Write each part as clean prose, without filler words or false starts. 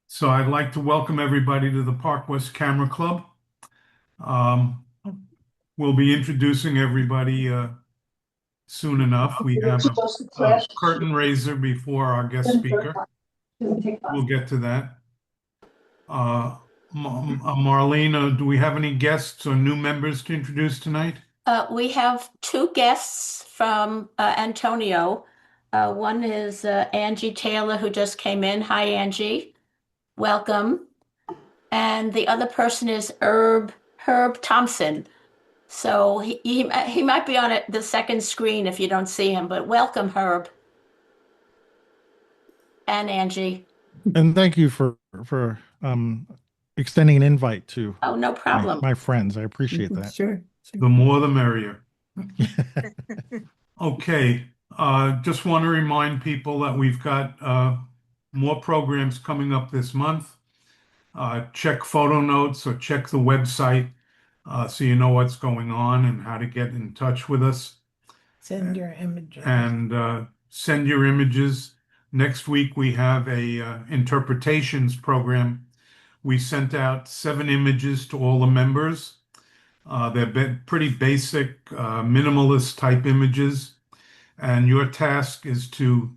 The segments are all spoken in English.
So I'd like to welcome everybody to the Park West Camera Club. Um, we'll be introducing everybody soon enough. We have a curtain raiser before our guest speaker. We'll get to that. Marlene, do we have any guests or new members to introduce tonight? We have two guests from Antonio. One is Angie Taylor, who just came in. Hi, Angie. Welcome. And the other person is Herb Thompson. So he might be on the second screen if you don't see him, but welcome, Herb and Angie. And thank you for extending an invite to Oh, no problem. my friends. I appreciate that. Sure. The more the merrier. Okay, just want to remind people that we've got more programs coming up this month. Check photo notes or check the website so you know what's going on and how to get in touch with us. Send your images. And send your images. Next week we have a interpretations program. We sent out 7 images to all the members. They're pretty basic, minimalist type images, and your task is to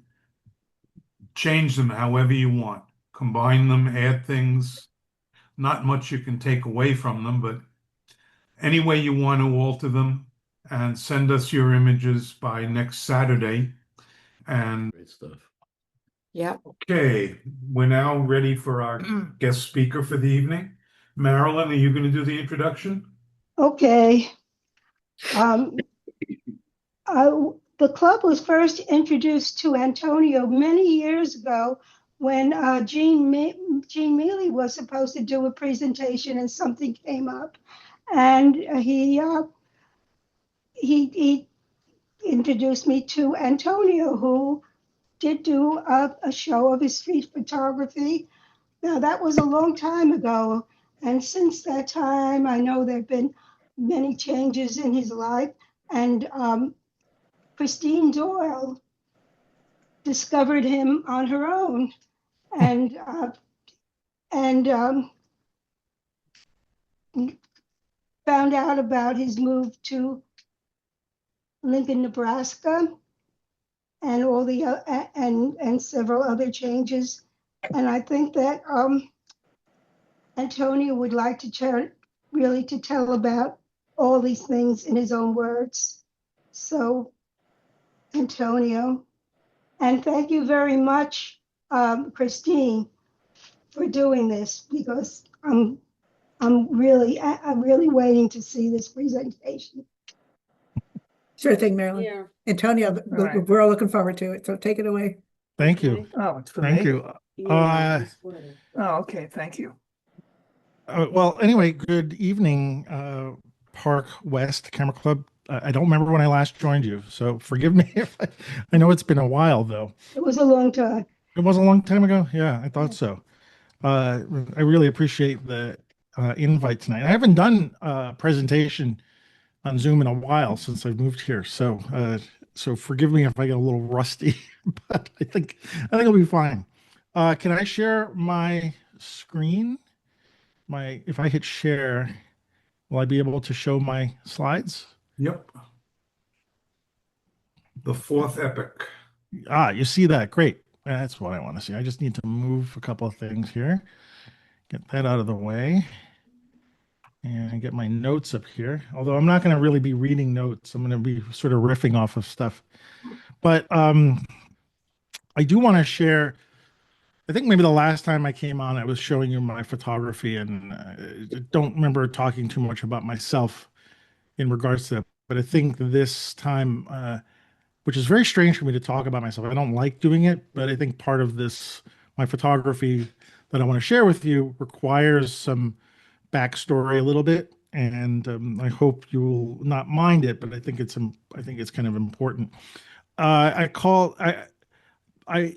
change them however you want. Combine them, add things. Not much you can take away from them, but any way you want to alter them, and send us your images by next Saturday. And Great stuff. Yeah. okay, we're now ready for our guest speaker for the evening. Marilyn, are you going to do the introduction? Okay. The club was first introduced to Antonio many years ago when Gene Mealy was supposed to do a presentation and something came up, and he introduced me to Antonio, who did do a show of his street photography. Now, that was a long time ago, and since that time, I know there have been many changes in his life, and Christine Doyle discovered him on her own, and found out about his move to Lincoln, Nebraska, and all the and several other changes. And I think that Antonio would like to really tell about all these things in his own words. So, Antonio, and thank you very much, Christine, for doing this, because I'm really waiting to see this presentation. Sure thing, Marilyn. Yeah. Antonio, right. we're all looking forward to it. So take it away. Thank you. Oh, it's for Thank me? you. Yeah, oh, okay, thank you. Well, anyway, good evening, Park West Camera Club. I don't remember when I last joined you, so forgive me if I know it's been a while, though. It was a long time. It was a long time ago. Yeah, I thought so. I really appreciate the invite tonight. I haven't done a presentation on Zoom in a while since I've moved here, so forgive me if I get a little rusty, but I think it'll be fine. Can I share my screen? If I hit share, will I be able to show my slides? Yep. The 4th epic. You see that? Great. That's what I want to see. I just need to move a couple of things here. Get that out of the way. And get my notes up here. Although I'm not going to really be reading notes. I'm going to be sort of riffing off of stuff. But I do want to share. I think maybe the last time I came on, I was showing you my photography, and I don't remember talking too much about myself in regards to that. But I think this time, which is very strange for me to talk about myself. I don't like doing it, but I think part of this, my photography that I want to share with you, requires some backstory a little bit, and I hope you will not mind it. But I think it's kind of important. I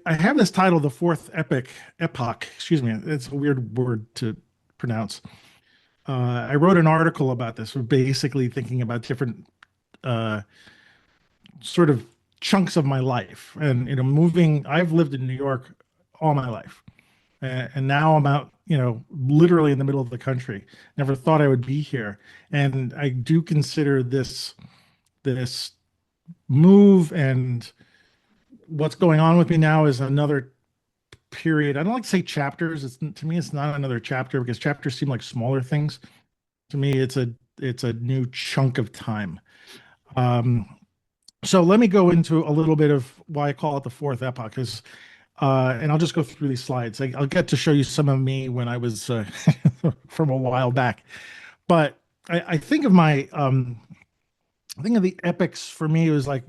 have this title, The Fourth Epoch. Excuse me, it's a weird word to pronounce. I wrote an article about this, basically thinking about different sort of chunks of my life. And moving, I've lived in New York all my life. And now I'm out, literally in the middle of the country. Never thought I would be here. And I do consider this move and what's going on with me now is another period. I don't like to say chapters. To me, it's not another chapter because chapters seem like smaller things. To me, it's a new chunk of time. So let me go into a little bit of why I call it the fourth epoch, because and I'll just go through these slides. I'll get to show you some of me when I was from a while back. But I think of I think of the epics for me. It was like,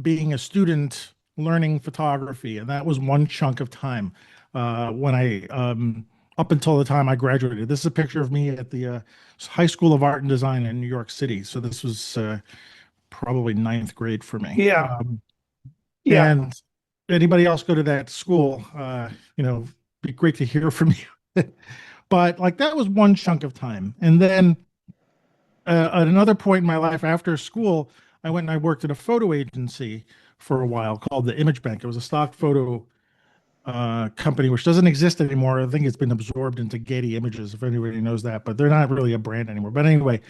being a student learning photography, and that was one chunk of time when up until the time I graduated. This is a picture of me at the High School of Art and Design in New York City. So this was probably ninth grade for me. Yeah. Yeah. And anybody else go to that school, be great to hear from you. But like that was one chunk of time. And then at another point in my life after school, I went and I worked at a photo agency for a while called the Image Bank. It was a stock photo company, which doesn't exist anymore. I think it's been absorbed into Getty Images, if anybody knows that, but they're not really a brand anymore. But anyway,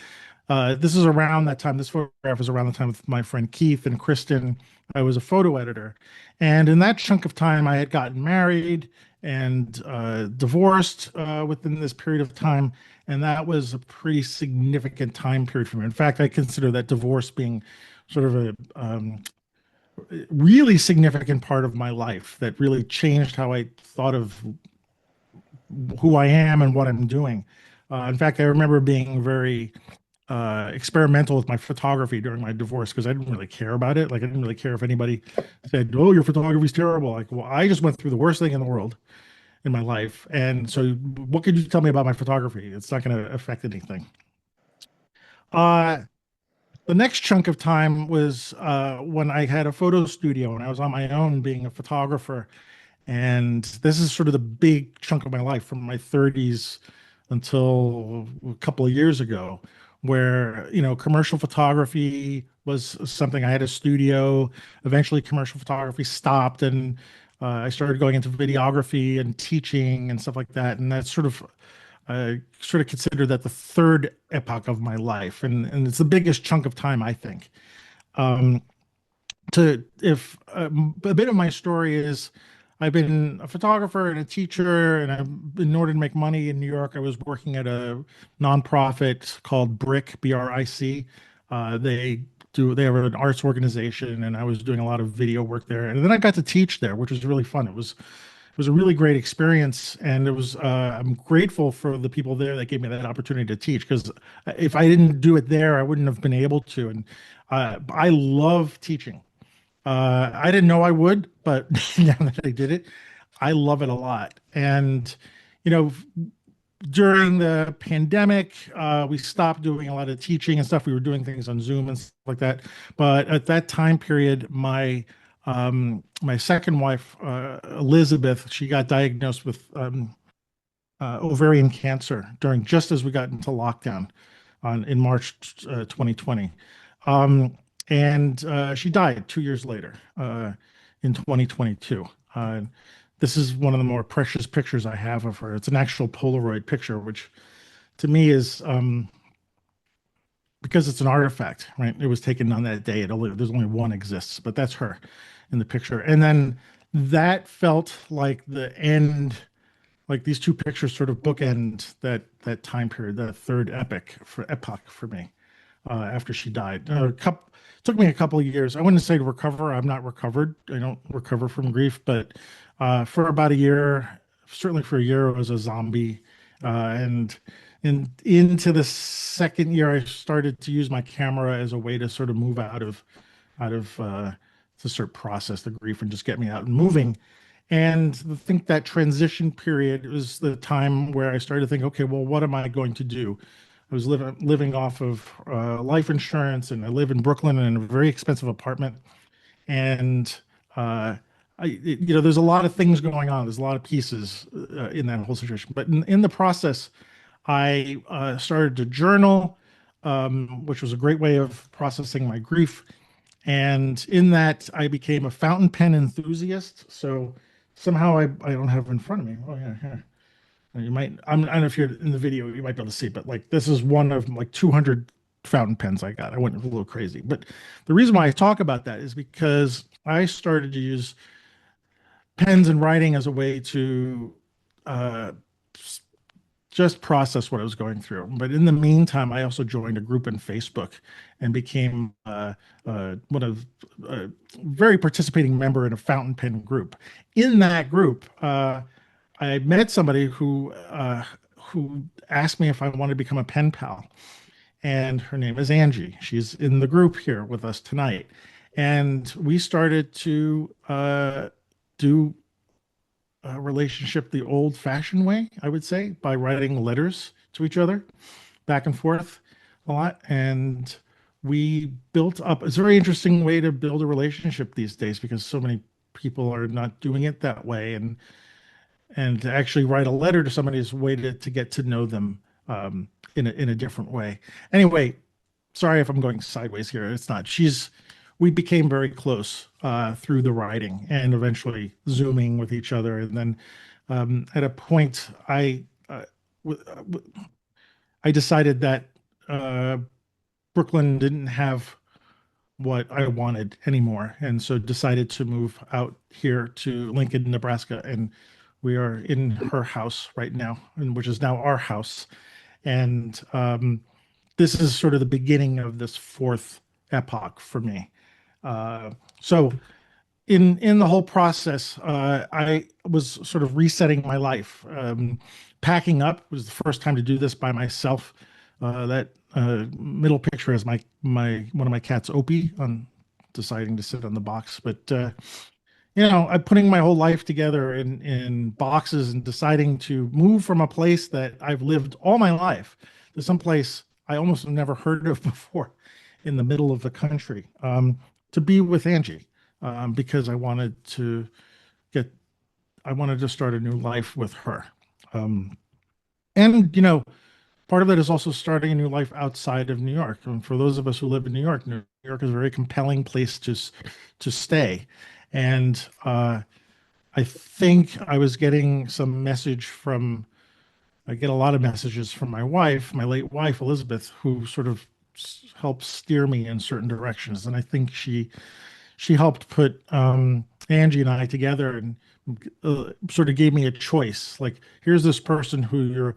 this is around that time. This photograph is around the time with my friend Keith and Kristen. I was a photo editor. And in that chunk of time, I had gotten married and divorced within this period of time. And that was a pretty significant time period for me. In fact, I consider that divorce being sort of a really significant part of my life that really changed how I thought of who I am and what I'm doing. In fact, I remember being very experimental with my photography during my divorce because I didn't really care about it. Like, I didn't really care if anybody said, "Oh, your photography's terrible." Like, well, I just went through the worst thing in the world in my life. And so what could you tell me about my photography? It's not going to affect anything. The next chunk of time was when I had a photo studio and I was on my own being a photographer. And this is sort of the big chunk of my life from my 30s until a couple of years ago, where, commercial photography was something. I had a studio. Eventually, commercial photography stopped, and I started going into videography and teaching and stuff like that. And that's I sort of consider that the third epoch of my life, and it's the biggest chunk of time, I think. If a bit of my story is, I've been a photographer and a teacher, and in order to make money in New York, I was working at a nonprofit called BRIC, BRIC. They have an arts organization, and I was doing a lot of video work there. And then I got to teach there, which was really fun. It was a really great experience, and I'm grateful for the people there that gave me that opportunity to teach, because if I didn't do it there, I wouldn't have been able to. And I love teaching. I didn't know I would, but now that I did it, I love it a lot. And, during the pandemic, we stopped doing a lot of teaching and stuff. We were doing things on Zoom and stuff like that. But at that time period, my second wife, Elizabeth, she got diagnosed with ovarian cancer just as we got into lockdown in March 2020. And she died 2 years later in 2022. This is one of the more precious pictures I have of her. It's an actual Polaroid picture, which to me is, because it's an artifact, right? It was taken on that day. There's only one exists, but that's her in the picture. And then that felt like the end, like these two pictures sort of bookend that time period, that third epoch for me. After she died, took me a couple of years. I wouldn't say to recover. I'm not recovered. I don't recover from grief, but for about a year, certainly for a year, I was a zombie. And into the second year, I started to use my camera as a way to sort of move out of to sort of process the grief and just get me out and moving. And I think that transition period was the time where I started to think, okay, well, what am I going to do? I was living off of life insurance, and I live in Brooklyn in a very expensive apartment. And there's a lot of things going on. There's a lot of pieces in that whole situation. But in the process, I started to journal, which was a great way of processing my grief. And in that, I became a fountain pen enthusiast. So somehow I don't have it in front of me. Oh yeah, here. You might, I don't know if you're in the video, you might be able to see, but like this is one of like 200 fountain pens I got. I went a little crazy. But the reason why I talk about that is because I started to use pens and writing as a way to uh, just process what I was going through. But in the meantime, I also joined a group in Facebook and became one of a very participating member in a fountain pen group. In that group, I met somebody who asked me if I wanted to become a pen pal, and her name is Angie. She's in the group here with us tonight, and we started to do a relationship the old-fashioned way, I would say, by writing letters to each other back and forth a lot. And we built up, it's a very interesting way to build a relationship these days because so many people are not doing it that way. And to actually write a letter to somebody is a way to get to know them in a different way. Anyway, sorry if I'm going sideways here. It's not. We became very close through the writing and eventually Zooming with each other. And then at a point, I decided that Brooklyn didn't have what I wanted anymore, and so decided to move out here to Lincoln, Nebraska, and we are in her house right now, and which is now our house. And this is sort of the beginning of this fourth epoch for me. So in the whole process, I was sort of resetting my life. Packing up was the first time to do this by myself. That middle picture is my one of my cats, Opie, on deciding to sit on the box. But I'm putting my whole life together in boxes and deciding to move from a place that I've lived all my life to some place I almost never heard of before, in the middle of the country, to be with Angie, because I wanted to start a new life with her. And part of it is also starting a new life outside of New York. And for those of us who live in New York is a very compelling place to stay. And I think I was getting some message from, I get a lot of messages from my wife, my late wife, Elizabeth, who sort of helps steer me in certain directions. And I think she helped put Angie and I together and sort of gave me a choice. Like, here's this person who you're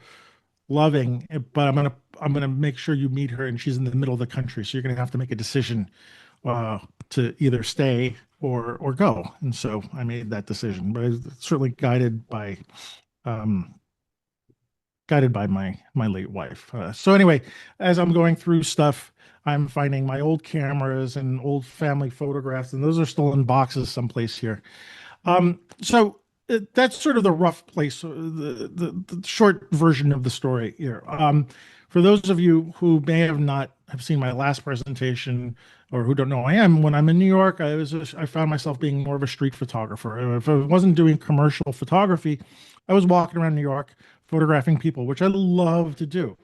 loving, but I'm gonna make sure you meet her, and she's in the middle of the country, so you're gonna have to make a decision to either stay or go. And so I made that decision, but I was certainly guided by my late wife. So anyway, as I'm going through stuff, I'm finding my old cameras and old family photographs, and those are still in boxes someplace here. So that's sort of the rough place, the short version of the story here. For those of you who may have seen my last presentation, or who don't know who I am, when I'm in New York, I found myself being more of a street photographer. If I wasn't doing commercial photography, I was walking around New York photographing people, which I love to do.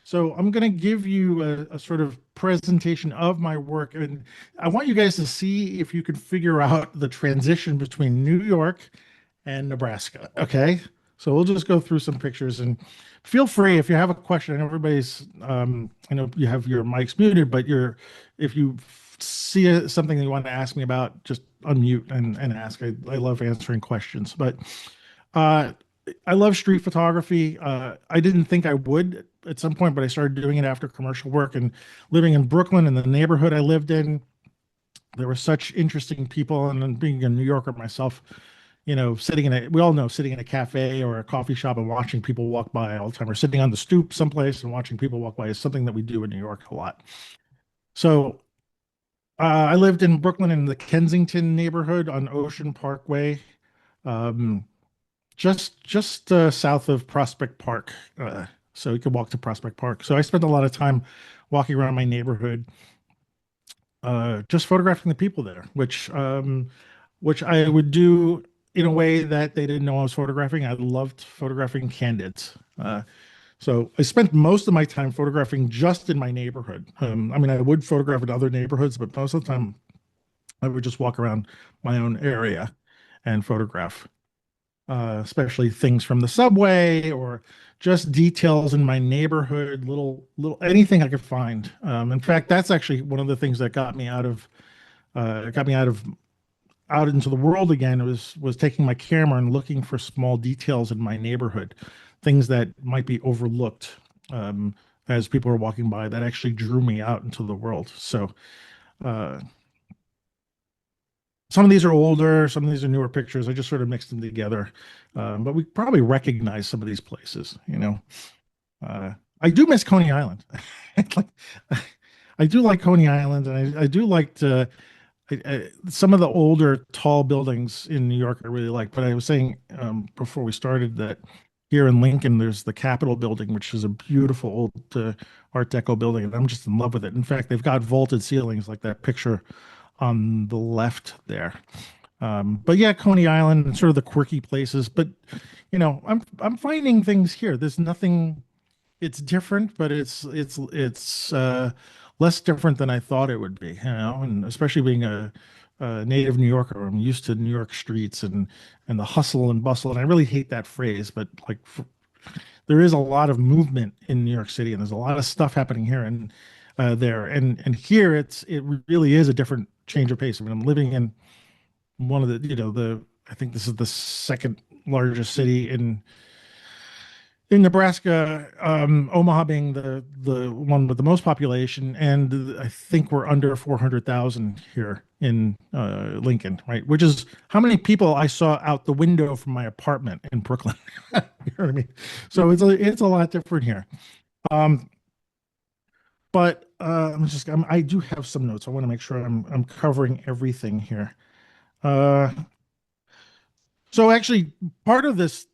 So I'm going to give you a sort of presentation of my work, and I want you guys to see if you can figure out the transition between New York and Nebraska. Okay, so we'll just go through some pictures, and feel free if you have a question. I know I know you have your mics muted, but if you see something that you want to ask me about, just unmute and ask. I love answering questions, but I love street photography. I didn't think I would at some point, but I started doing it after commercial work and living in Brooklyn, in the neighborhood I lived in. There were such interesting people, and then being a New Yorker myself, sitting in a cafe or a coffee shop and watching people walk by all the time, or sitting on the stoop someplace and watching people walk by is something that we do in New York a lot. So I lived in Brooklyn in the Kensington neighborhood on Ocean Parkway, just south of Prospect Park. So you could walk to Prospect Park. So I spent a lot of time walking around my neighborhood, just photographing the people there, which I would do in a way that they didn't know I was photographing. I loved photographing candids. So I spent most of my time photographing just in my neighborhood. I mean, I would photograph in other neighborhoods, but most of the time I would just walk around my own area and photograph. especially things from the subway or just details in my neighborhood, little anything I could find. In fact, that's actually one of the things that got me out of out into the world again was taking my camera and looking for small details in my neighborhood, things that might be overlooked as people are walking by that actually drew me out into the world. So uh, some of these are older, some of these are newer pictures. I just sort of mixed them together, but we probably recognize some of these places. I do miss Coney Island. Like, I do like Coney Island, and I do like to some of the older tall buildings in New York I really like. But I was saying before we started that here in Lincoln, there's the Capitol building, which is a beautiful old Art Deco building, and I'm just in love with it. In fact, they've got vaulted ceilings like that picture on the left there. But yeah, Coney Island and sort of the quirky places. But I'm finding things here. There's nothing. It's different, but it's less different than I thought it would be. And especially being a native New Yorker, I'm used to New York streets and the hustle and bustle. And I really hate that phrase, but like there is a lot of movement in New York City, and there's a lot of stuff happening here and there. And here it really is a different change of pace. I mean, I'm living in one of the I think this is the second largest city in Nebraska, Omaha being the one with the most population, and I think we're under 400,000 here in Lincoln, right? Which is how many people I saw out the window from my apartment in Brooklyn. You know what I mean? So it's a lot different here. But I do have some notes. I want to make sure I'm covering everything here. So actually, part of this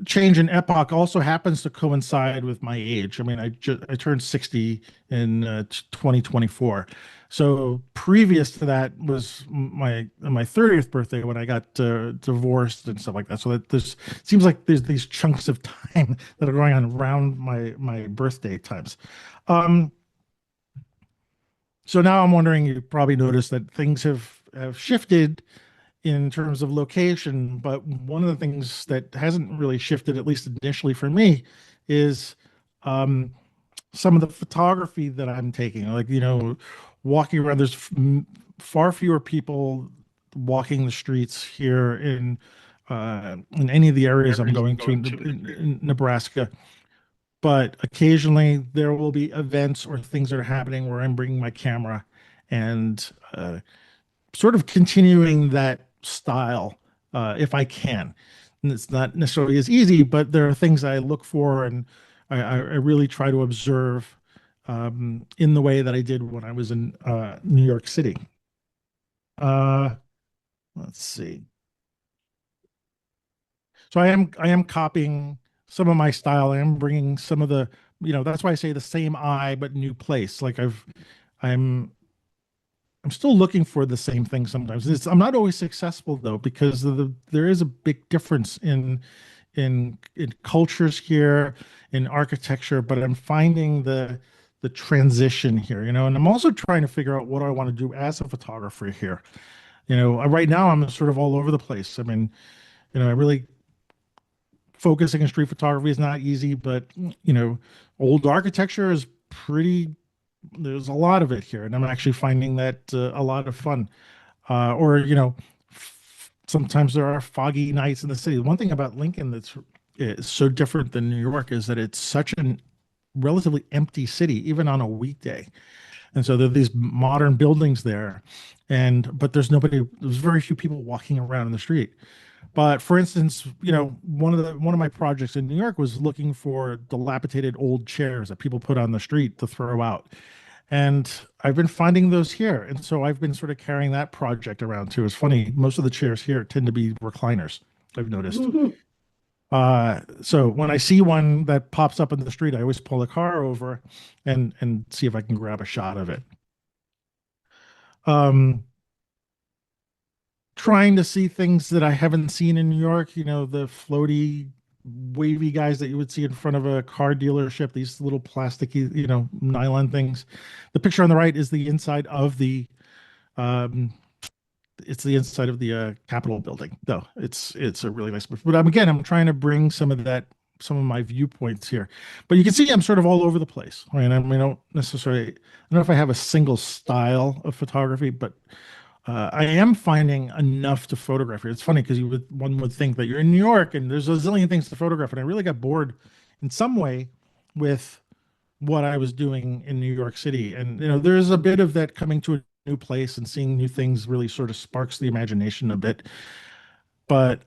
change in epoch also happens to coincide with my age. I mean, I turned 60 in 2024. So previous to that was my 30th birthday when I got divorced and stuff like that. So that this seems like there's these chunks of time that are going on around my birthday times. So now I'm wondering, you probably noticed that things have shifted in terms of location, but one of the things that hasn't really shifted, at least initially for me, is some of the photography that I'm taking. Like, walking around, there's far fewer people walking the streets here in any of the areas I'm going to in Nebraska. But occasionally there will be events or things that are happening where I'm bringing my camera and sort of continuing that style if I can. And it's not necessarily as easy, but there are things I look for and I really try to observe in the way that I did when I was in New York City. Let's see. So I am copying some of my style. I am bringing some of the, that's why I say the same eye, but new place. Like I'm still looking for the same thing sometimes. I'm not always successful though, because there is a big difference in cultures here, in architecture, but I'm finding the transition here, and I'm also trying to figure out what I want to do as a photographer here. Right now I'm sort of all over the place. I mean, I really focusing on street photography is not easy, but old architecture is there's a lot of it here, and I'm actually finding that a lot of fun. Sometimes there are foggy nights in the city. One thing about Lincoln that's so different than New York is that it's such a relatively empty city, even on a weekday. And so there are these modern buildings there, but there's very few people walking around in the street. But for instance, one of my projects in New York was looking for dilapidated old chairs that people put on the street to throw out. And I've been finding those here. And so I've been sort of carrying that project around too. It's funny, most of the chairs here tend to be recliners, I've noticed. So when I see one that pops up in the street, I always pull the car over and see if I can grab a shot of it. Trying to see things that I haven't seen in New York, the floaty, wavy guys that you would see in front of a car dealership, these little plasticky, nylon things. The picture on the right is the inside of the it's the inside of the Capitol building. No, it's a really nice. But again, I'm trying to bring some of my viewpoints here. But you can see I'm sort of all over the place, right? I mean, I don't know if I have a single style of photography, but I am finding enough to photograph here. It's funny because one would think that you're in New York and there's a zillion things to photograph, and I really got bored in some way with what I was doing in New York City. And there's a bit of that coming to a new place and seeing new things really sort of sparks the imagination a bit. But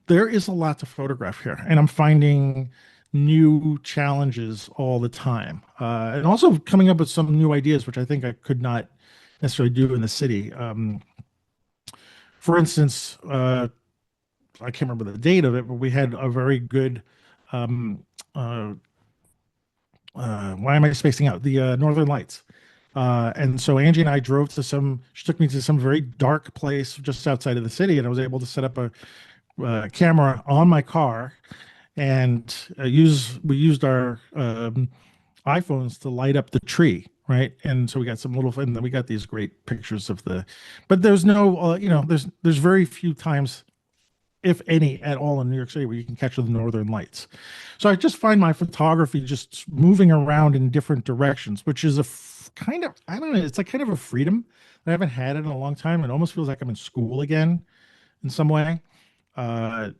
there is a lot to photograph here, and I'm finding new challenges all the time, and also coming up with some new ideas, which I think I could not necessarily do in the city. For instance, I can't remember the date of it, but we had a very good. Why am I spacing out? The Northern Lights. And so Angie and I she took me to some very dark place just outside of the city, and I was able to set up a camera on my car and we used our iPhones to light up the tree, right? And so we got and then we got these great pictures but there's no, there's very few times, if any at all, in New York City where you can catch the Northern Lights. So I just find my photography just moving around in different directions, which is kind of, I don't know, it's like kind of a freedom that I haven't had in a long time. It almost feels like I'm in school again in some way. I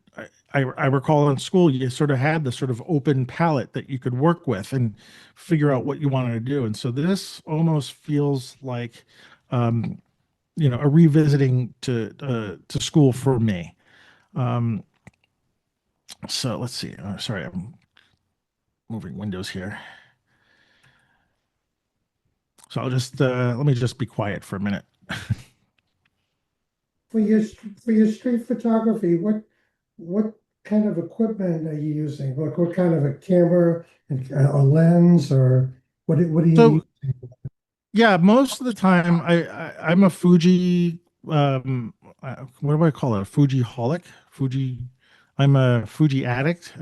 recall in school, you sort of had this sort of open palette that you could work with and figure out what you wanted to do. And so this almost feels like, a revisiting to school for me. So let's see. Sorry, I'm moving windows here. So I'll just let me just be quiet for a minute. For your street photography, what kind of equipment are you using? Like what kind of a camera and a lens, or what do you So use? yeah, most of the time I'm a Fuji. What do I call it? A Fuji holic. I'm a Fuji addict.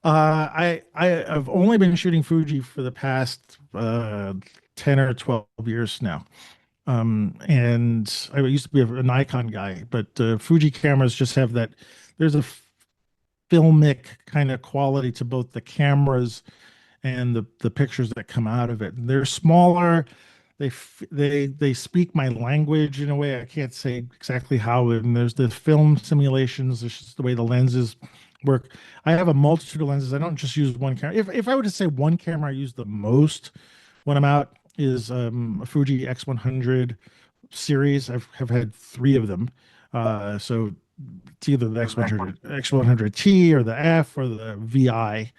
I've only been shooting Fuji for the past 10 or 12 years now. And I used to be a Nikon guy, but Fuji cameras just have that. There's a filmic kind of quality to both the cameras and the pictures that come out of it. They're smaller. They speak my language in a way I can't say exactly how. And there's the film simulations. There's just the way the lenses work. I have a multitude of lenses. I don't just use one camera. If I were to say one camera I use the most when I'm out is a Fuji X100 series. Have had 3 of them. So it's either the X100T or the F or the VI.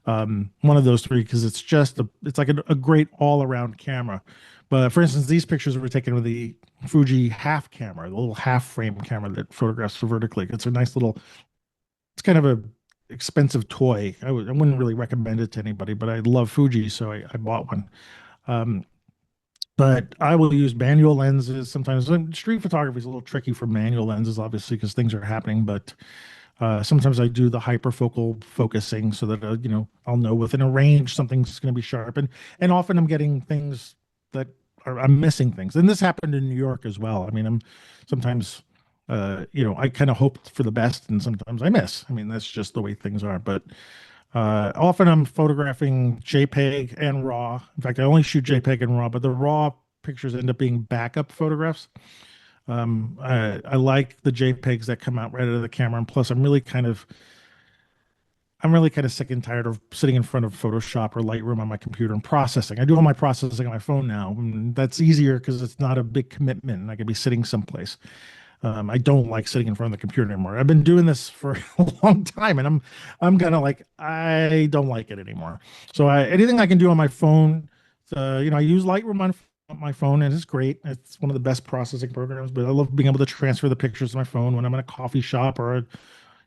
One of those 3, because it's like a great all-around camera. But for instance, these pictures were taken with the Fuji half camera, the little half frame camera that photographs vertically. It's a nice little, it's kind of a expensive toy. I wouldn't really recommend it to anybody, but I love Fuji, so I bought one. But I will use manual lenses sometimes. Street photography is a little tricky for manual lenses, obviously, because things are happening. But sometimes I do the hyperfocal focusing so that I'll know within a range something's going to be sharp, and often I'm getting things that I'm missing things. And this happened in New York as well. I mean, I'm sometimes I kind of hoped for the best, and sometimes I miss. I mean, that's just the way things are. But often I'm photographing JPEG and RAW. In fact, I only shoot JPEG and RAW, but the RAW pictures end up being backup photographs. I like the JPEGs that come out right out of the camera, and plus I'm really kind of sick and tired of sitting in front of Photoshop or Lightroom on my computer and processing. I do all my processing on my phone now, and that's easier because it's not a big commitment, and I can be sitting someplace. I don't like sitting in front of the computer anymore. I've been doing this for a long time, and I'm kind of like, I don't like it anymore. So anything I can do on my phone, I use Lightroom on my phone, and it's great. It's one of the best processing programs. But I love being able to transfer the pictures to my phone when I'm in a coffee shop or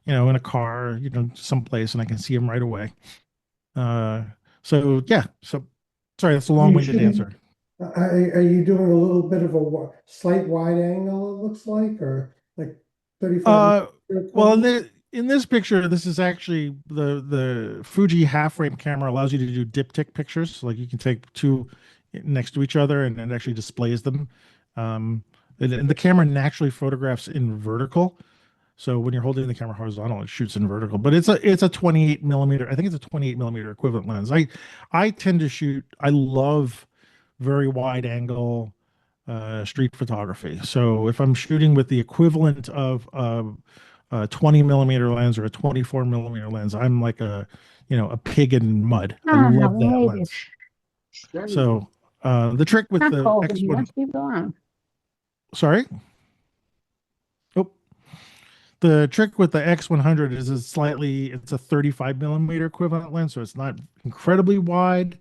in a car, someplace, and I can see them right away. So yeah. So sorry, that's a long-winded answer. Are you doing a little bit of a slight wide angle, it looks like, or like 35? Well, in this picture, this is actually the Fuji half frame camera allows you to do diptych pictures. Like you can take 2 next to each other, and it actually displays them. And the camera naturally photographs in vertical. So when you're holding the camera horizontal, it shoots in vertical. But it's a 28 millimeter. I think it's a 28 millimeter equivalent lens. I tend to shoot. I love very wide angle street photography. So if I'm shooting with the equivalent of a 20 millimeter lens or a 24 millimeter lens, I'm like a pig in mud. I love that lens. So the trick with the X1, sorry. Oh, the trick with the X100 is it's a 35 millimeter equivalent lens, so it's not incredibly wide,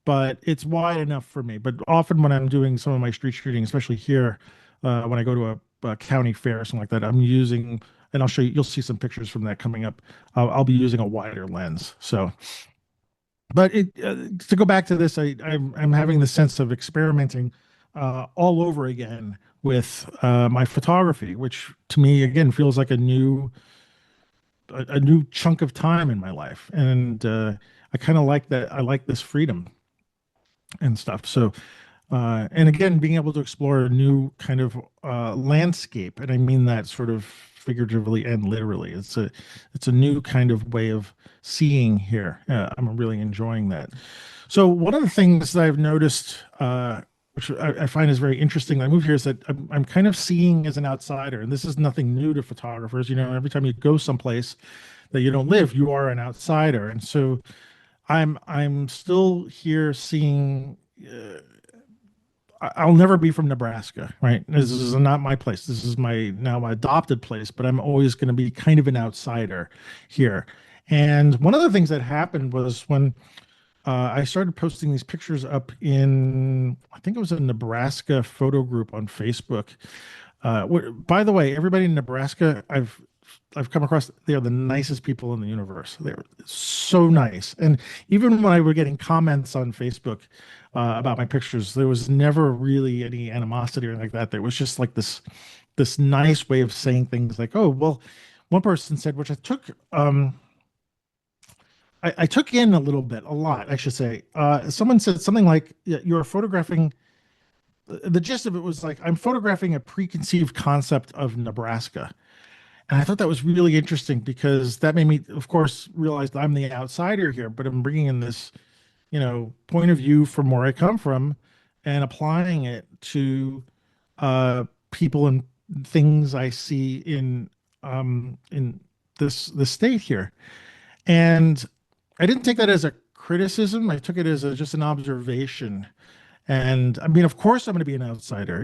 but it's wide enough for me. But often when I'm doing some of my street shooting, especially here, when I go to a county fair or something like that, I'm using, and I'll show you, you'll see some pictures from that coming up. I'll be using a wider lens. So, but to go back to this, I'm having the sense of experimenting all over again with my photography, which to me again feels like a new chunk of time in my life, and I kind of like that. I like this freedom and stuff. So, and again, being able to explore a new kind of landscape, and I mean that sort of figuratively and literally. It's a new kind of way of seeing here. I'm really enjoying that. So one of the things that I've noticed, which I find is very interesting, when I moved here, is that I'm kind of seeing as an outsider, and this is nothing new to photographers. You know, every time you go someplace that you don't live, you are an outsider, and so I'm still here seeing. I'll never be from Nebraska, right? This is not my place. This is my adopted place, but I'm always going to be kind of an outsider here. And one of the things that happened was when I started posting these pictures up in, I think it was a Nebraska photo group on Facebook. By the way, everybody in Nebraska, I've come across, they are the nicest people in the universe. They're so nice. And even when I were getting comments on Facebook about my pictures, there was never really any animosity or anything like that. There was just like this nice way of saying things like, oh, well, one person said, which I took I took in a little bit, a lot, I should say. Someone said something like, you're photographing, the gist of it was like, I'm photographing a preconceived concept of Nebraska. And I thought that was really interesting because that made me, of course, realize that I'm the outsider here, but I'm bringing in this, point of view from where I come from and applying it to people and things I see in this state here. And I didn't take that as a criticism. I took it as just an observation. And I mean, of course, I'm going to be an outsider.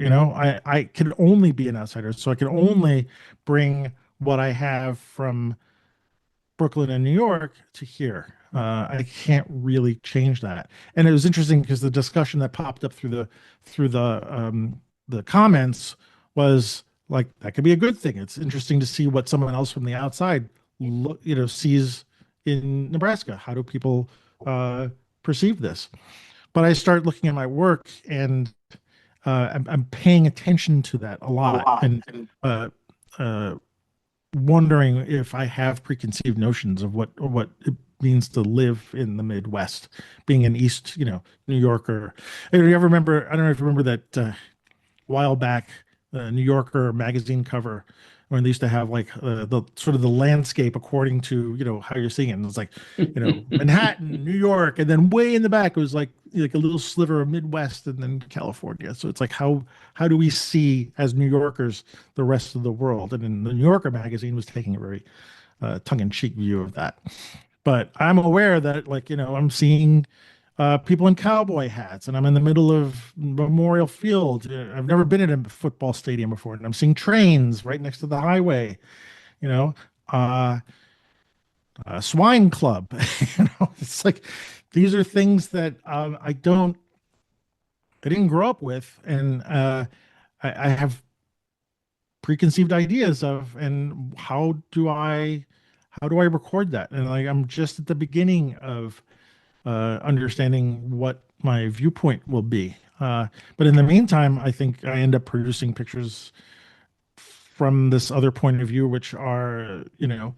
I can only be an outsider. So I can only bring what I have from Brooklyn and New York to here. I can't really change that. And it was interesting because the discussion that popped up through the comments was like, that could be a good thing. It's interesting to see what someone else from the outside sees in Nebraska. How do people perceive this? But I start looking at my work, and I'm paying attention to that a lot, and wondering if I have preconceived notions of what it means to live in the Midwest, being an East, New Yorker. Do you ever remember? I don't know if you remember that while back, New Yorker magazine cover when they used to have like the sort of the landscape according to how you're seeing it. And it's like Manhattan, New York, and then way in the back it was like a little sliver of Midwest and then California. So it's like how do we see as New Yorkers the rest of the world? And then the New Yorker magazine was taking a very tongue-in-cheek view of that. But I'm aware that I'm seeing people in cowboy hats, and I'm in the middle of Memorial Field. I've never been in a football stadium before, and I'm seeing trains right next to the highway. Swine club. It's like these are things that I didn't grow up with, and I have preconceived ideas of, and how do I record that? And I'm just at the beginning of understanding what my viewpoint will be. But in the meantime, I think I end up producing pictures from this other point of view, which are, they're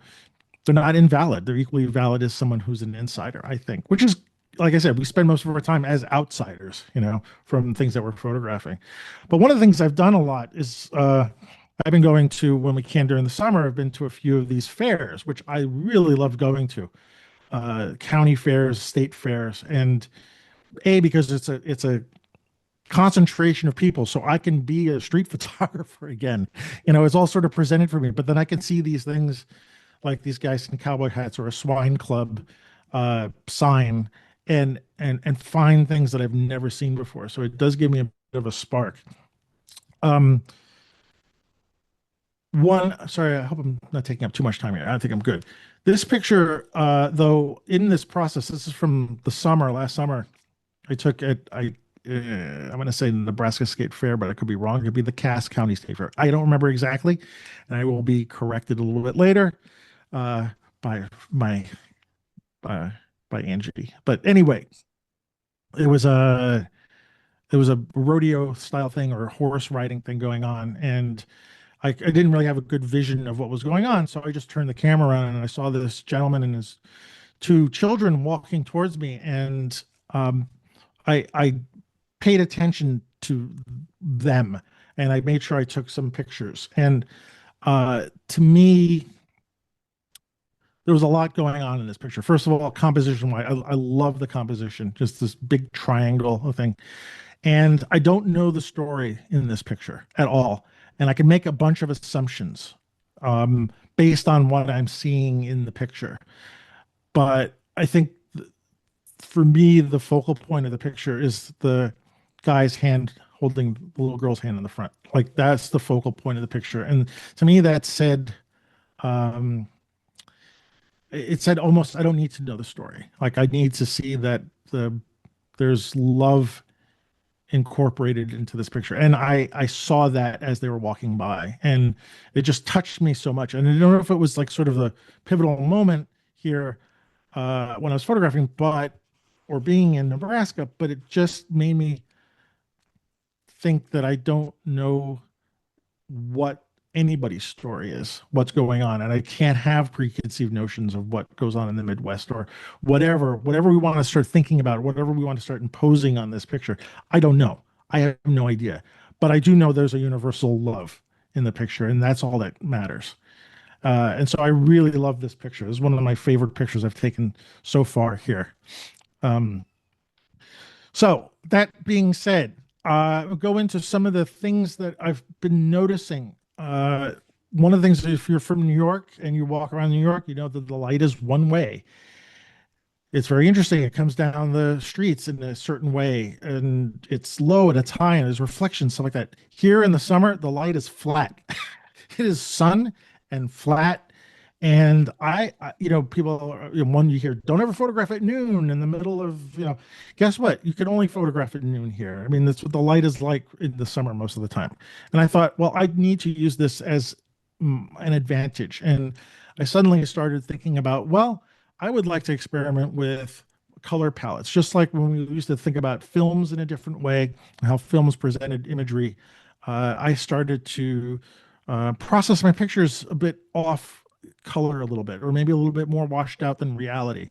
not invalid. They're equally valid as someone who's an insider, I think, which is like I said, we spend most of our time as outsiders, from things that we're photographing. But one of the things I've done a lot is I've been going to, when we can during the summer, I've been to a few of these fairs, which I really love going to, county fairs, state fairs, and because it's a concentration of people, so I can be a street photographer again. It's all sort of presented for me, but then I can see these things like these guys in cowboy hats or a swine club sign and find things that I've never seen before. So it does give me a bit of a spark. Sorry, I hope I'm not taking up too much time here. I think I'm good. This picture, though, in this process, this is from the summer, last summer. I took it, I'm going to say Nebraska State Fair, but I could be wrong. It could be the Cass County State Fair. I don't remember exactly, and I will be corrected a little bit later by Angie. But anyway, it was a rodeo style thing or a horse riding thing going on, and I didn't really have a good vision of what was going on, so I just turned the camera around and I saw this gentleman and his two children walking towards me, and I paid attention to them and I made sure I took some pictures. And to me, there was a lot going on in this picture. First of all, composition-wise, I love the composition, just this big triangle thing. And I don't know the story in this picture at all. And I can make a bunch of assumptions based on what I'm seeing in the picture. But I think for me, the focal point of the picture is the guy's hand holding the little girl's hand in the front. Like, that's the focal point of the picture. And to me, that said, it said almost, I don't need to know the story. Like, I need to see that there's love incorporated into this picture. And I saw that as they were walking by, and it just touched me so much. And I don't know if it was like sort of the pivotal moment here when I was photographing, or being in Nebraska, but it just made me think that I don't know what anybody's story is, what's going on. And I can't have preconceived notions of what goes on in the Midwest or whatever we want to start thinking about, whatever we want to start imposing on this picture. I don't know. I have no idea. But I do know there's a universal love in the picture, and that's all that matters. And so I really love this picture. It's one of my favorite pictures I've taken so far here. So that being said, I'll go into some of the things that I've been noticing. One of the things, if you're from New York and you walk around New York, you know that the light is one way. It's very interesting. It comes down the streets in a certain way, and it's low and it's high, and there's reflections, stuff like that. Here in the summer, the light is flat. It is sun and flat. And people, one you hear, don't ever photograph at noon in the middle of, guess what? You can only photograph at noon here. I mean, that's what the light is like in the summer most of the time. And I thought, well, I need to use this as an advantage. And I suddenly started thinking about, well, I would like to experiment with color palettes, just like when we used to think about films in a different way, how films presented imagery. I started to process my pictures a bit off color a little bit, or maybe a little bit more washed out than reality,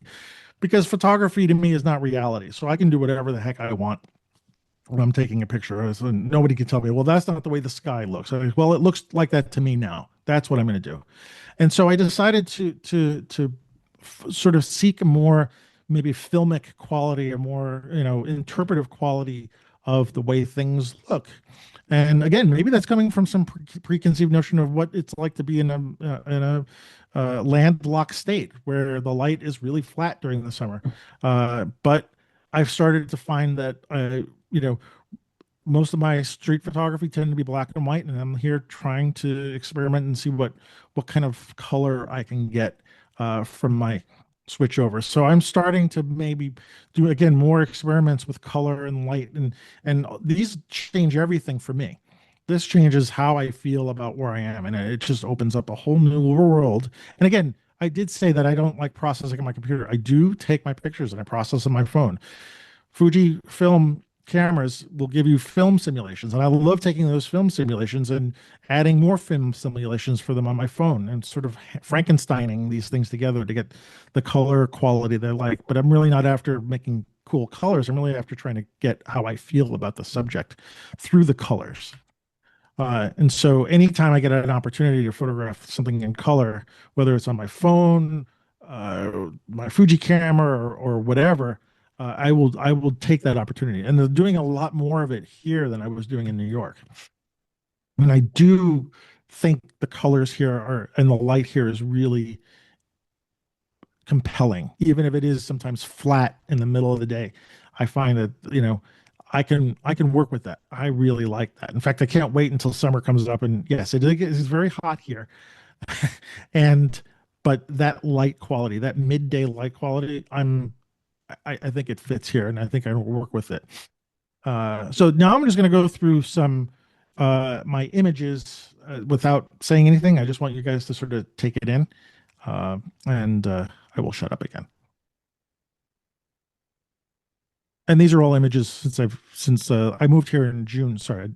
because photography to me is not reality. So I can do whatever the heck I want when I'm taking a picture. So nobody can tell me, well, that's not the way the sky looks. Well, it looks like that to me now. That's what I'm going to do. And so I decided to sort of seek a more maybe filmic quality, or more interpretive quality of the way things look. And again, maybe that's coming from some preconceived notion of what it's like to be in a landlocked state where the light is really flat during the summer. But I've started to find that most of my street photography tend to be black and white, and I'm here trying to experiment and see what kind of color I can get from my switch over. So I'm starting to maybe do, again, more experiments with color and light, and these change everything for me. This changes how I feel about where I am, and it just opens up a whole new world. And again, I did say that I don't like processing on my computer. I do take my pictures and I process on my phone. Fujifilm cameras will give you film simulations, and I love taking those film simulations and adding more film simulations for them on my phone, and sort of Frankensteining these things together to get the color quality they like. But I'm really not after making cool colors. I'm really after trying to get how I feel about the subject through the colors. And so anytime I get an opportunity to photograph something in color, whether it's on my phone, my Fuji camera, or whatever, I will take that opportunity. And they're doing a lot more of it here than I was doing in New York. And I do think the colors here are, and the light here is really compelling, even if it is sometimes flat in the middle of the day. I find that, I can work with that. I really like that. In fact, I can't wait until summer comes up. And yes, it is very hot here. and but that light quality, that midday light quality, I think it fits here, and I think I will work with it. So now I'm just going to go through some my images without saying anything. I just want you guys to sort of take it in, and I will shut up again. And these are all images since I moved here in June. Sorry,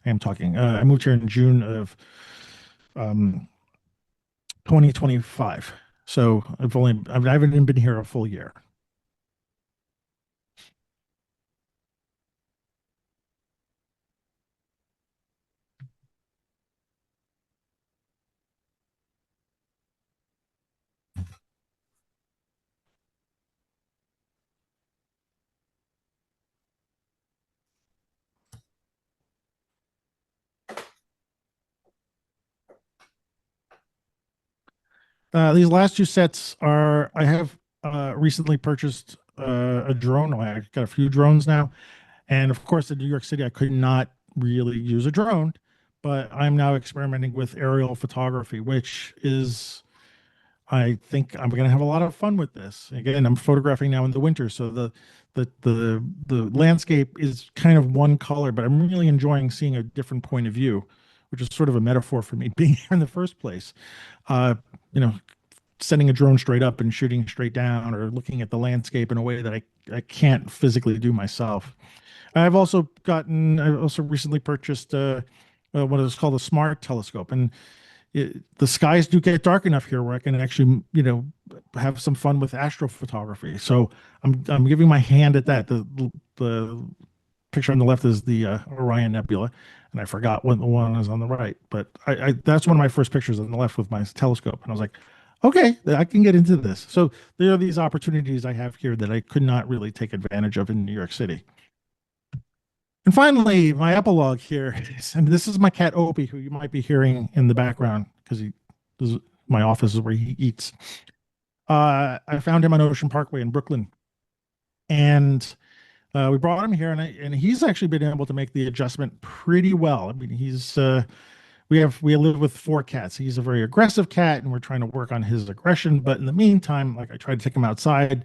I am talking. I moved here in June of 2025. So I haven't even been here a full year. These last two sets are, I have recently purchased a drone. I got a few drones now. And of course, in New York City, I could not really use a drone, but I'm now experimenting with aerial photography, which is, I think I'm going to have a lot of fun with this. Again, I'm photographing now in the winter, so the landscape is kind of one color, but I'm really enjoying seeing a different point of view, which is sort of a metaphor for me being here in the first place. Uh, you know, sending a drone straight up and shooting straight down, or looking at the landscape in a way that I can't physically do myself. I also recently purchased what is called a smart telescope, and the skies do get dark enough here where I can actually, have some fun with astrophotography. So I'm giving my hand at that. The picture on the left is the Orion Nebula, and I forgot what the one is on the right. But I that's one of my first pictures on the left with my telescope, and I was like, okay, I can get into this. So there are these opportunities I have here that I could not really take advantage of in New York City. And finally, my epilogue here, and this is my cat Opie, who you might be hearing in the background because my office is where he eats. I found him on Ocean Parkway in Brooklyn, and we brought him here, and he's actually been able to make the adjustment pretty well. I mean, we live with 4 cats. He's a very aggressive cat, and we're trying to work on his aggression. But in the meantime, like, I tried to take him outside.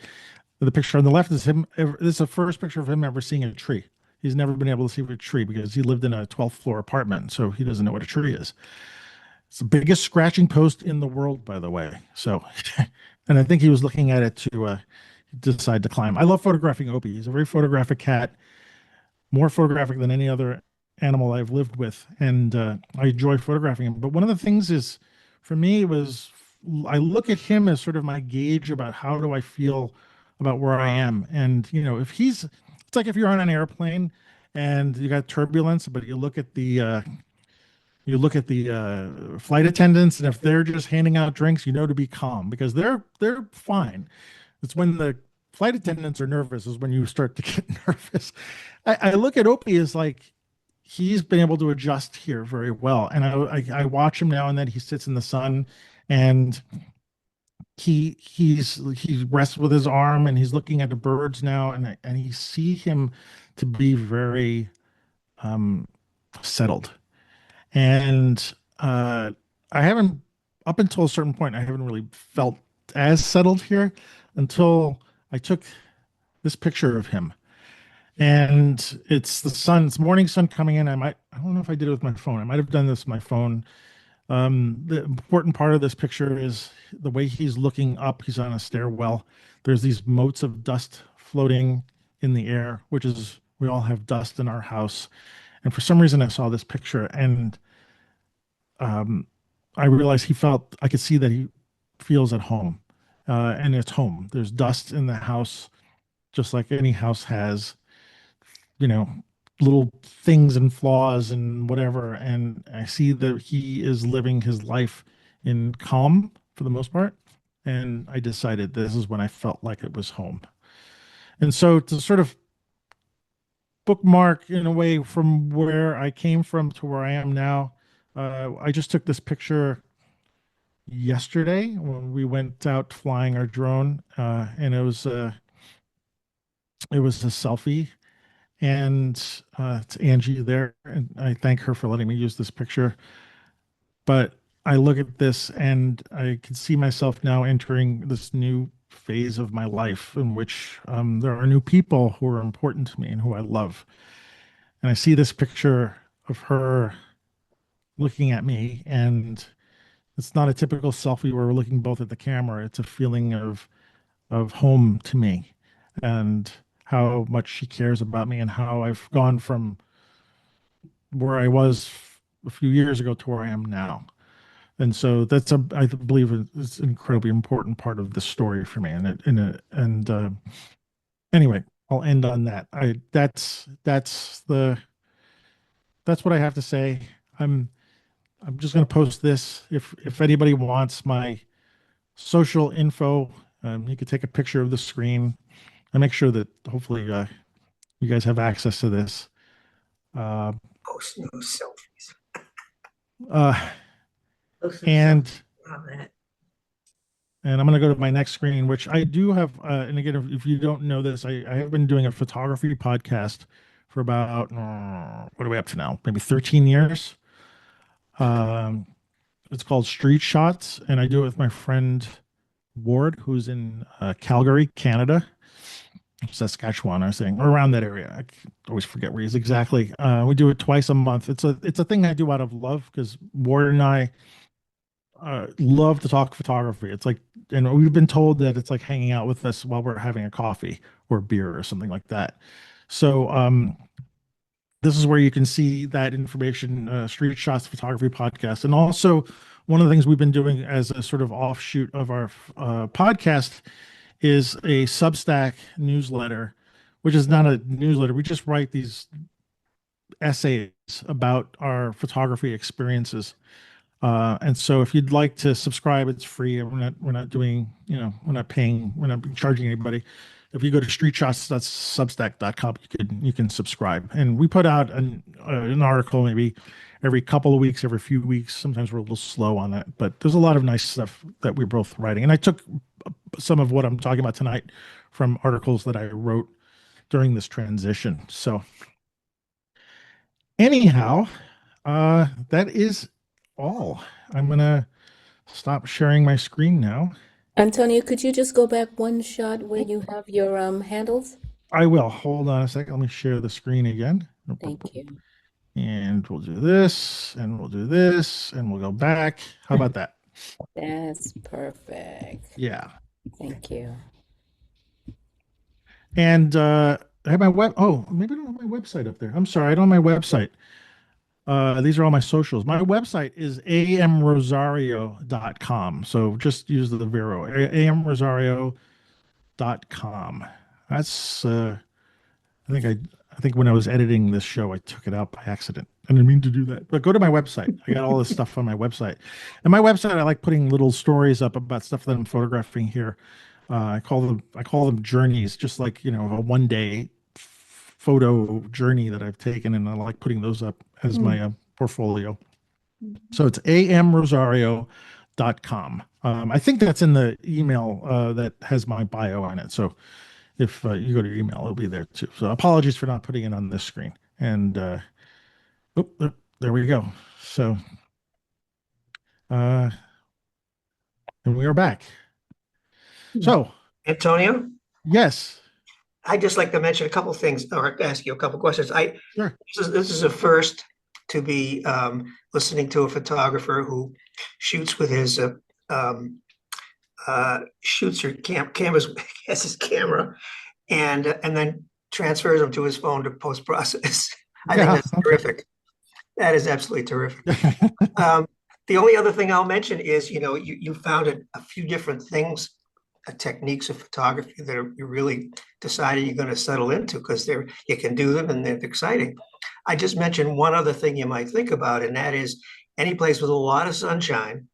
The picture on the left is him. This is the first picture of him ever seeing a tree. He's never been able to see a tree because he lived in a 12th floor apartment, so he doesn't know what a tree is. It's the biggest scratching post in the world, by the way. So, and I think he was looking at it to decide to climb. I love photographing Opie. He's a very photographic cat, more photographic than any other animal I've lived with, and I enjoy photographing him. But one of the things is, for me, was I look at him as sort of my gauge about how do I feel about where I am. And if it's like if you're on an airplane and you got turbulence, but you look at the flight attendants, and if they're just handing out drinks, to be calm because they're fine. It's when the flight attendants are nervous is when you start to get nervous. I look at Opie as like he's been able to adjust here very well, and I watch him now and then. He sits in the sun, and he rests with his arm, and he's looking at the birds now, and you see him to be very settled. And I haven't, up until a certain point, I haven't really felt as settled here until I took this picture of him. And it's morning sun coming in. I don't know if I did it with my phone. I might have done this with my phone. The important part of this picture is the way he's looking up. He's on a stairwell. There's these motes of dust floating in the air, which is, we all have dust in our house. And for some reason, I saw this picture, and I realized I could see that he feels at home, and it's home. There's dust in the house, just like any house has, you know, little things and flaws and whatever. And I see that he is living his life in calm for the most part. And I decided this is when I felt like it was home. And so to sort of bookmark in a way from where I came from to where I am now, I just took this picture yesterday when we went out flying our drone, and it was a selfie, and it's Angie there, and I thank her for letting me use this picture. But I look at this and I can see myself now entering this new phase of my life in which there are new people who are important to me and who I love. And I see this picture of her looking at me, and it's not a typical selfie where we're looking both at the camera. It's a feeling of home to me, and how much she cares about me, and how I've gone from where I was a few years ago to where I am now. And so that's I believe it's an incredibly important part of the story for me. And anyway, I'll end on that. That's what I have to say. I'm just going to post this. If anybody wants my social info, you could take a picture of the screen. I make sure that hopefully you guys have access to this. Post no selfies. Uh, Post no and selfies. Love that. and I'm going to go to my next screen, which I do have. And again, if you don't know this, I have been doing a photography podcast for about what are we up to now? Maybe 13 years. It's called Street Shots, and I do it with my friend Ward, who's in Calgary, Canada, Saskatchewan, I was saying, or around that area. I always forget where he is exactly. We do it twice a month. It's a thing I do out of love because Ward and I love to talk photography. It's like, and we've been told that it's like hanging out with us while we're having a coffee or beer or something like that. So this is where you can see that information, Street Shots Photography Podcast. And also, one of the things we've been doing as a sort of offshoot of our podcast is a Substack newsletter, which is not a newsletter. We just write these essays about our photography experiences. And so if you'd like to subscribe, it's free. We're not doing, we're not paying, we're not charging anybody. If you go to streetshots.substack.com, you can subscribe. And we put out an article maybe every couple of weeks, every few weeks. Sometimes we're a little slow on that, but there's a lot of nice stuff that we're both writing. And I took some of what I'm talking about tonight from articles that I wrote during this transition. So anyhow, that is all. I'm going to stop sharing my screen now. Antonio, could you just go back one shot where you have your handles? I will. Hold on a second. Let me share the screen again. Thank you. And we'll do this, and we'll do this, and we'll go back. How about that? That's perfect. Yeah. Thank you. And I have my maybe I don't have my website up there. I'm sorry, I don't have my website. These are all my socials. My website is amrosario.com. So just use the Vero, amrosario.com. That's I think when I was editing this show, I took it out by accident. I didn't mean to do that. But go to my website. I got all this stuff on my website. And my website, I like putting little stories up about stuff that I'm photographing here. I call them journeys, just like, a one day photo journey that I've taken, and I like putting those up as my portfolio. So it's amrosario.com. I think that's in the email that has my bio on it. So if you go to your email, it'll be there too. So apologies for not putting it on this screen. And there we go. So and we are back. So Antonio, yes. I'd just like to mention a couple things or ask you a couple questions. Sure. This is a first to be listening to a photographer who shoots with his shoots your cameras has his camera and then transfers them to his phone to post process. I think that's terrific. That is absolutely terrific. The only other thing I'll mention is, you found a few different things techniques of photography that you really decided you're going to settle into because you can do them and they're exciting. I just mentioned one other thing you might think about, and that is any place with a lot of sunshine,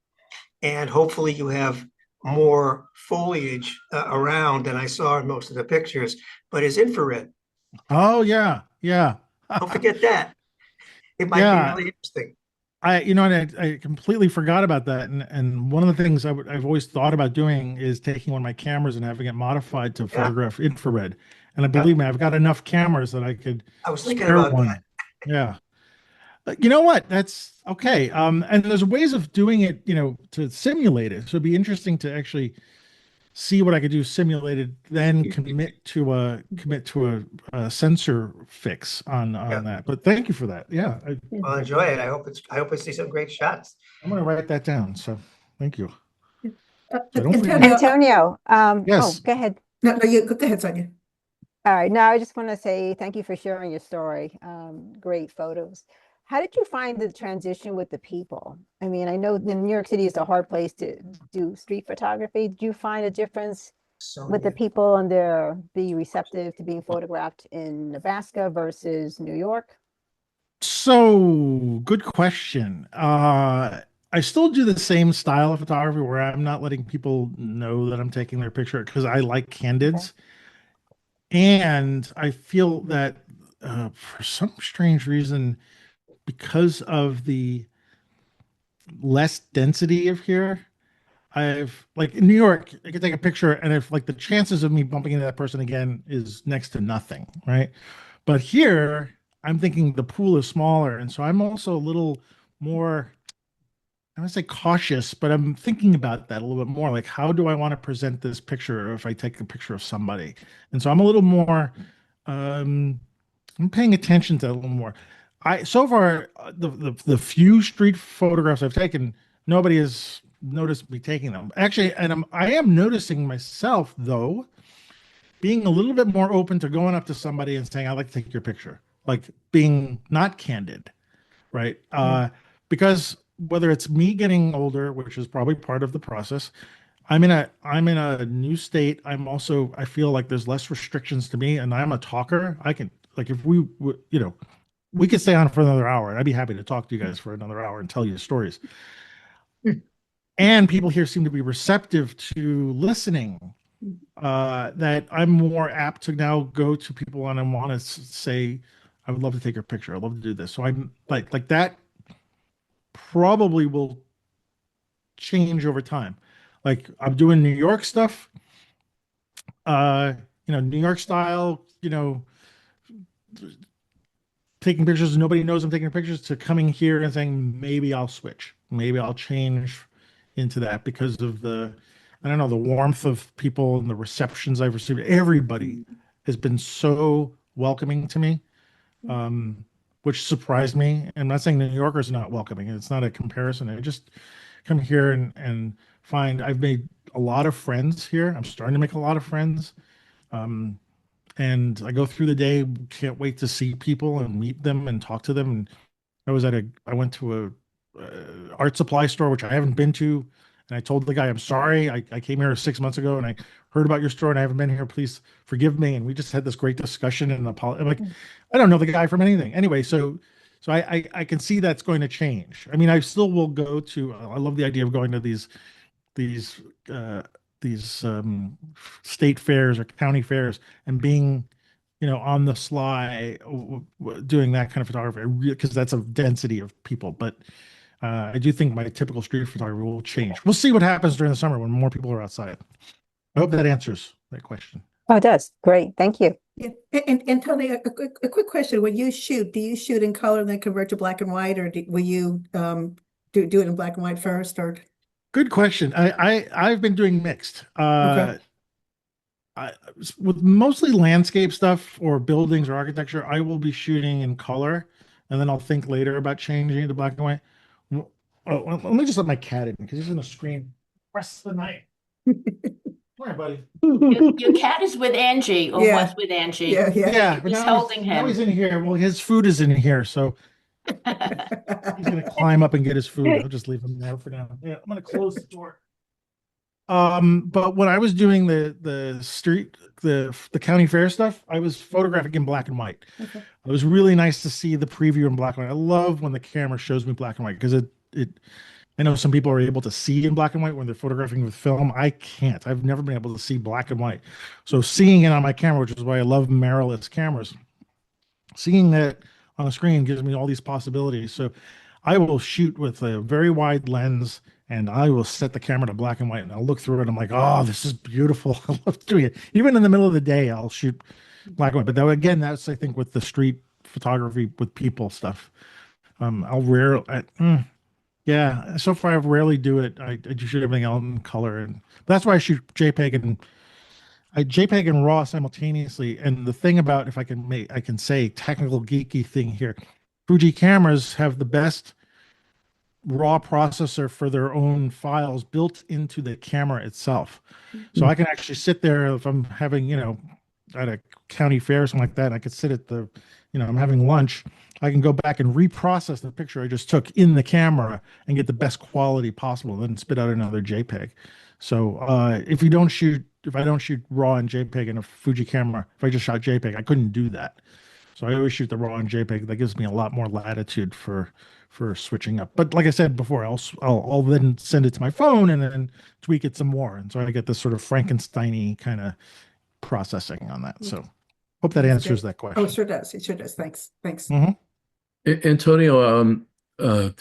and hopefully you have more foliage around than I saw in most of the pictures, but is infrared. Oh yeah, yeah. Don't forget that. It might be Yeah. really interesting. I completely forgot about that. And one of the things I've always thought about doing is taking one of my cameras and having it modified to photograph infrared. And I believe me, I've got enough cameras that I could I was thinking spare about one. that. Yeah. You know what? That's okay. And there's ways of doing it, to simulate it. So it'd be interesting to actually see what I could do simulated, then commit to a sensor fix on Yeah. that. But thank you for that. Yeah, Well, enjoy it. I hope I see some great shots. I'm going to write that down. So thank you. Uh, So don't forget. Antonio, Antonio, Yes. go ahead. no, you go ahead, Sonia. All right, now I just want to say thank you for sharing your story. Great photos. How did you find the transition with the people? I mean, I know New York City is a hard place to do street photography. Did you find a difference with the people and be receptive to being photographed in Nebraska versus New York? So good question. I still do the same style of photography where I'm not letting people know that I'm taking their picture because I like candids. And I feel that for some strange reason, because of the less density of here, I've like in New York, I can take a picture and if like the chances of me bumping into that person again is next to nothing, right? But here, I'm thinking the pool is smaller. And so I'm also a little more, I don't say cautious, but I'm thinking about that a little bit more. Like, how do I want to present this picture if I take a picture of somebody? And so I'm a little more, I'm paying attention to that a little more. So far the few street photographs I've taken, nobody has noticed me taking them. Actually, and I am noticing myself though, being a little bit more open to going up to somebody and saying, I'd like to take your picture, like being not candid, right? Because whether it's me getting older, which is probably part of the process, I'm in a new state. I feel like there's less restrictions to me and I'm a talker. I can, like, if we could stay on for another hour and I'd be happy to talk to you guys for another hour and tell you stories. And people here seem to be receptive to listening. That I'm more apt to now go to people and I want to say, I would love to take your picture. I'd love to do this. So I'm like that probably will change over time. Like I'm doing New York stuff, New York style, taking pictures. Nobody knows I'm taking pictures to coming here and saying, maybe I'll switch. Maybe I'll change into that because of the warmth of people and the receptions I've received. Everybody has been so welcoming to me, which surprised me. I'm not saying the New Yorkers are not welcoming. It's not a comparison. I just come here and find I've made a lot of friends here. I'm starting to make a lot of friends. And I go through the day, can't wait to see people and meet them and talk to them. And I went to a art supply store, which I haven't been to. And I told the guy, I'm sorry, I came here 6 months ago and I heard about your store and I haven't been here. Please forgive me. And we just had this great discussion and I'm like, I don't know the guy from anything. Anyway, so I can see that's going to change. I mean, I still will go to, I love the idea of going to these state fairs or county fairs and being, on the sly, doing that kind of photography, because that's a density of people. But I do think my typical street photography will change. We'll see what happens during the summer when more people are outside. I hope that answers that question. Oh, it does. Great. Thank you. Yeah. And Tony, a quick question. When you shoot, do you shoot in color and then convert to black and white, or will you do it in black and white first? Or Good question. I've been doing mixed. Okay. With mostly landscape stuff or buildings or architecture, I will be shooting in color, and then I'll think later about changing it to black and white. Oh, let me just let my cat in because he's in the screen. Rest of the night. Come here, buddy. Your cat is with Angie, or Yeah. was with Angie. yeah. Yeah, but He's now holding now him. he's in here. Well, his food is in here, so he's gonna climb up and get his food. I'll just leave him there for now. Yeah, I'm gonna close the door. But when I was doing the county fair stuff, I was photographing in black and white. Okay. It was really nice to see the preview in black and white. I love when the camera shows me black and white because it I know some people are able to see in black and white when they're photographing with film. I can't. I've never been able to see black and white. So seeing it on my camera, which is why I love mirrorless cameras, seeing that on the screen gives me all these possibilities. So I will shoot with a very wide lens and I will set the camera to black and white and I'll look through it. I'm like, oh, this is beautiful. I love doing it. Even in the middle of the day, I'll shoot black and white. But though, again, that's, I think, with the street photography with people stuff. Yeah, so far I rarely do it. I just shoot everything else in color. And that's why I shoot JPEG and RAW simultaneously. And the thing about, if I can say technical geeky thing here, Fuji cameras have the best raw processor for their own files built into the camera itself. So I can actually sit there if I'm having, at a county fair or something like that, I could sit at I'm having lunch. I can go back and reprocess the picture I just took in the camera and get the best quality possible, then spit out another JPEG. So if I don't shoot RAW and JPEG in a Fuji camera, if I just shot JPEG, I couldn't do that. So I always shoot the RAW and JPEG. That gives me a lot more latitude for switching up. But like I said before, I'll then send it to my phone and then tweak it some more. And so I get this sort of Frankenstein-y kind of processing on that. So hope that answers that question. Oh, it sure does. It sure does. Thanks. Antonio,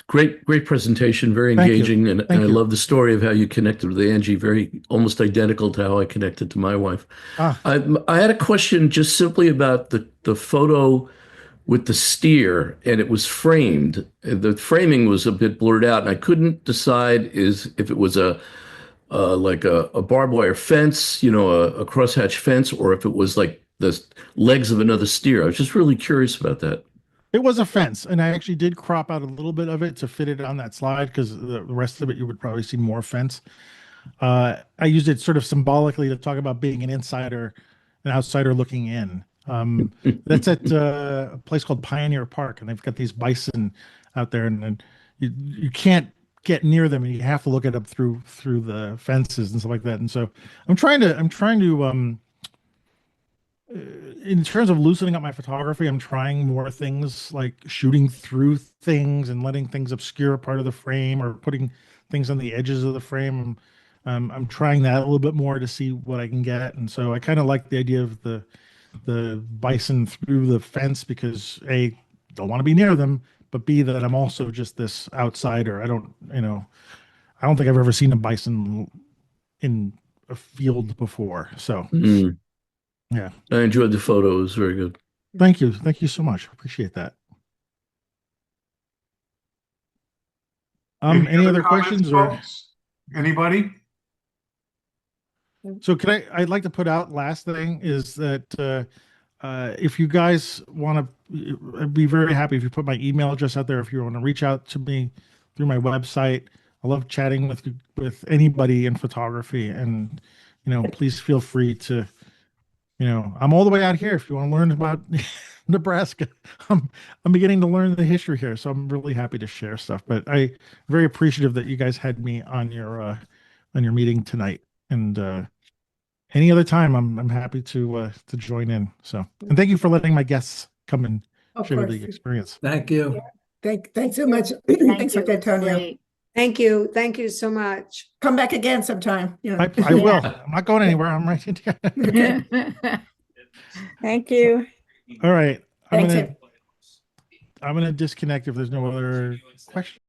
great presentation, very Thank you. engaging, and I you. love the story of how you connected with Angie, very almost identical to how I connected to my wife. I had a question just simply about the photo with the steer, and it was framed. The framing was a bit blurred out, and I couldn't decide if it was like a barbed wire fence, a crosshatch fence, or if it was like the legs of another steer. I was just really curious about that. It was a fence, and I actually did crop out a little bit of it to fit it on that slide because the rest of it you would probably see more fence. I used it sort of symbolically to talk about being an outsider looking in. That's at a place called Pioneer Park, and they've got these bison out there, and you can't get near them, and you have to look it up through the fences and stuff like that. And so I'm trying to in terms of loosening up my photography, I'm trying more things like shooting through things and letting things obscure a part of the frame or putting things on the edges of the frame. I'm trying that a little bit more to see what I can get. And so I kind of like the idea of the bison through the fence because A, don't want to be near them, but B, that I'm also just this outsider. I don't think I've ever seen a bison in a field before. So yeah. I enjoyed the photo. It was very good. Thank you. Thank you so much. Appreciate that. Any other questions folks? Anybody? So I'd like to put out last thing is that if you guys want to, I'd be very happy if you put my email address out there. If you want to reach out to me through my website, I love chatting with anybody in photography, and please feel free to. I'm all the way out here. If you want to learn about Nebraska, I'm beginning to learn the history here, so I'm really happy to share stuff. But I'm very appreciative that you guys had me on your meeting tonight, and any other time, I'm happy to join in. So, and thank you for letting my guests come and share the experience. Thank you. Thanks so much. Thanks for that, Antonio. Great. Thank you. Thank you so much. Come back again sometime. I will. I'm not going anywhere. I'm right here. Okay. Thank you. All right. Thanks. I'm gonna disconnect if there's no other questions.